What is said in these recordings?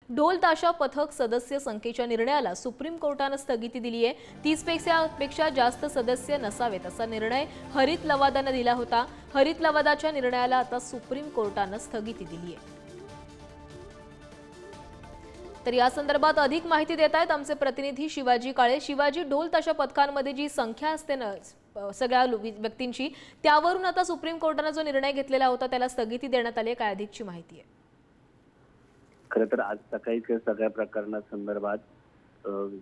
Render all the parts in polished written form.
ढोल ताशा पथक सदस्य संख्येच्या निर्णयाला सुप्रीम कोर्टाने स्थगिती दिली आहे। 30 पेक्षा जास्त सदस्य नसावेत असा निर्णय हरित लवादाने दिला होता। हरित लवादाच्या निर्णयाला आता सुप्रीम कोर्टाने स्थगिती दिली आहे। तर या संदर्भात अधिक माहिती देत आहेत आमचे प्रतिनिधी शिवाजी काळे। शिवाजी, ढोल ताशा पथकांमध्ये जी संख्या असते ना सगळ्या व्यक्तींची, त्यावरून आता सुप्रीम कोर्टाने जो निर्णय घेतलेला होता त्याला स्थगिती देण्यात आली आहे। काय अधिकची माहिती आहे? खरं तर आज सकाळी सगळ्या प्रकरणासंदर्भात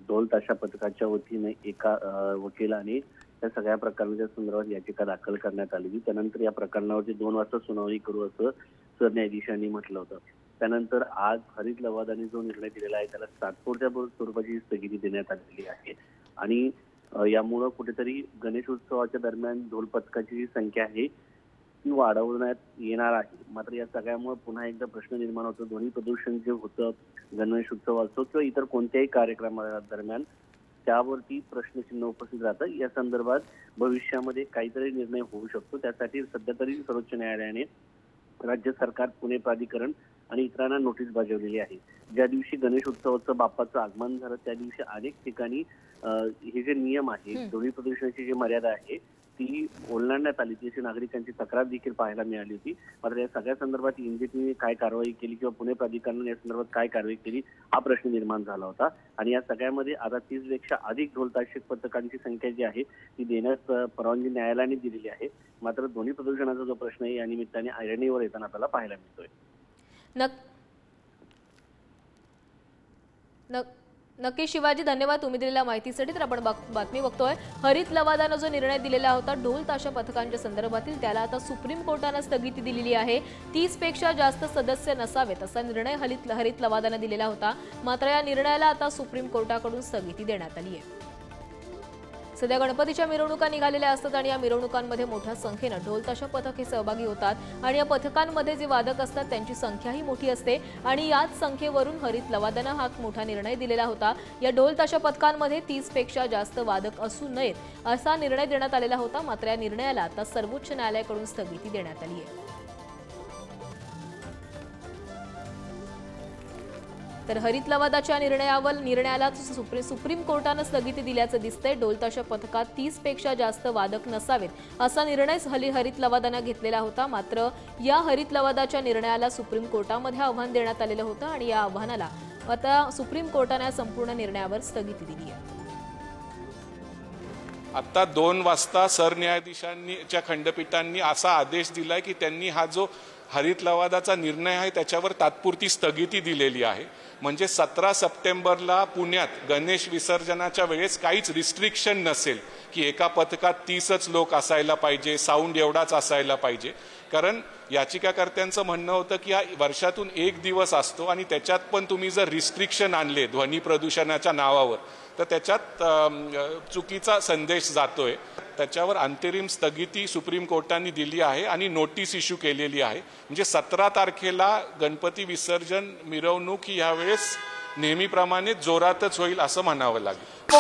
ढोल ताशा पथकाच्या वतीने एका वकिलाने त्या सगळ्या प्रकरणाच्या संदर्भात याचिका दाखल करण्यात आली। त्यानंतर या प्रकरणावरती 2 वाजता सुनावणी करू असं सरन्यायाधीशांनी म्हटलं होतं। त्यानंतर आज हरित लवादाने जो निर्णय दिलेला आहे त्याला तात्पुरत्या स्वरूपाची स्थगिती देण्यात आलेली आहे आणि यामुळे कुठेतरी गणेशोत्सवाच्या दरम्यान ढोल पथकाची जी संख्या आहे ती वाढवण्यात येणार आहे। मात्र या सगळ्यामुळे पुन्हा एकदा प्रश्न निर्माण होतो, ध्वनी प्रदूषण जे होतं गणेशोत्सव असो किंवा इतर कोणत्याही कार्यक्रमादरम्यान त्यावरती प्रश्नचिन्ह उपस्थित राहतं। या संदर्भात भविष्यामध्ये काहीतरी निर्णय होऊ शकतो। त्यासाठी सध्या तरी सर्वोच्च न्यायालयाने राज्य सरकार, पुणे प्राधिकरण आणि इतरांना नोटीस बजावलेली आहे। ज्या दिवशी गणेशोत्सवाचं बाप्पाचं आगमन झालं त्या दिवशी अनेक ठिकाणी हे जे नियम आहे, ध्वनी प्रदूषणाची जी मर्यादा आहे ती ओलांडण्यात आली, त्याची नागरिकांची तक्रार देखील पाहायला मिळाली होती। मात्र या सगळ्या संदर्भात एनजीटीने काय कारवाई केली किंवा पुणे प्राधिकरणाने या संदर्भात काय कारवाई केली हा प्रश्न निर्माण झाला होता। आणि या सगळ्यामध्ये आता 30 पेक्षा अधिक ढोल ताशा पथकांची संख्या जी आहे ती देण्यास परवानगी न्यायालयाने दिलेली आहे। मात्र ध्वनी प्रदूषणाचा जो प्रश्न आहे या निमित्ताने ऐरणीवर येताना आपल्याला पाहायला मिळतोय। नक्की शिवाजी, धन्यवाद तुम्ही दिलेल्या माहितीसाठी। तर आपण बातमी बघतोय, हरित लवादाने जो निर्णय दिलेला होता ढोल ताशा पथकांच्या संदर्भातील त्याला आता सुप्रीम कोर्टाने स्थगिती दिलेली आहे। 30 पेक्षा जास्त सदस्य नसावेत असा निर्णय हरित लवादाने दिलेला होता। मात्र या निर्णयाला आता सुप्रीम कोर्टाकडून स्थगिती देण्यात आली आहे। सध्या गणपतीच्या मिरवणुका निघालेल्या असतात आणि या मिरवणुकांमध्ये मोठ्या संख्येने ढोल ताशा पथक हे सहभागी होतात आणि या पथकांमध्ये जे वादक असतात त्यांची संख्याही मोठी असते आणि याच संख्येवरून हरित लवादाने हा मोठा निर्णय दिलेला होता। या ढोल ताशा पथकांमध्ये 30 पेक्षा जास्त वादक असू नयेत असा निर्णय देण्यात आलेला होता। मात्र या निर्णयाला आता सर्वोच्च न्यायालयाकडून स्थगिती देण्यात आली आहे। तर हरित लवादाच्या निर्णयाला सुप्रीम कोर्टाने स्थगिती दिल्याचं दिसतंय। ढोल ताशा पथकात 30 पेक्षा जास्त वादक नसावेत असा निर्णय हरित लवादाने घेतलेला होता। मात्र या हरित लवादाच्या निर्णयाला सुप्रीम कोर्टामध्ये आव्हान देण्यात आलेलं होतं आणि या आव्हानाला आता सुप्रीम कोर्टाने संपूर्ण निर्णयावर स्थगिती दिली आहे। आता 2 वाजता सरन्यायाधीशांच्या खंडपीठांनी असा आदेश दिलाय की त्यांनी हा जो हरित लवादाचा निर्णय आहे त्याच्यावर तात्पुरती स्थगिती दिलेली आहे। म्हणजे 17 सप्टेंबरला पुण्यात गणेश विसर्जनाच्या वेळेस काहीच रिस्ट्रिक्शन नसेल की एका पथकात 30च लोक असायला पाहिजे, साऊंड एवढाच असायला पाहिजे। कारण याचिकाकर्त्यांचं म्हणणं होतं की हा वर्षातून 1 दिवस असतो आणि त्याच्यात पण तुम्ही जर रिस्ट्रिक्शन आणले ध्वनी प्रदूषणाच्या नावावर तर त्याच्यात चुकीचा संदेश जातोय। त्याच्यावर अंतरिम स्थगिती सुप्रीम कोर्टाने दिली आहे आणि नोटीस इश्यू केलेली आहे। म्हणजे 17 तारखेला गणपती विसर्जन मिरवणूक ही यावेळेस नेहमीप्रमाणे जोरातच होईल असं म्हणावं लागेल।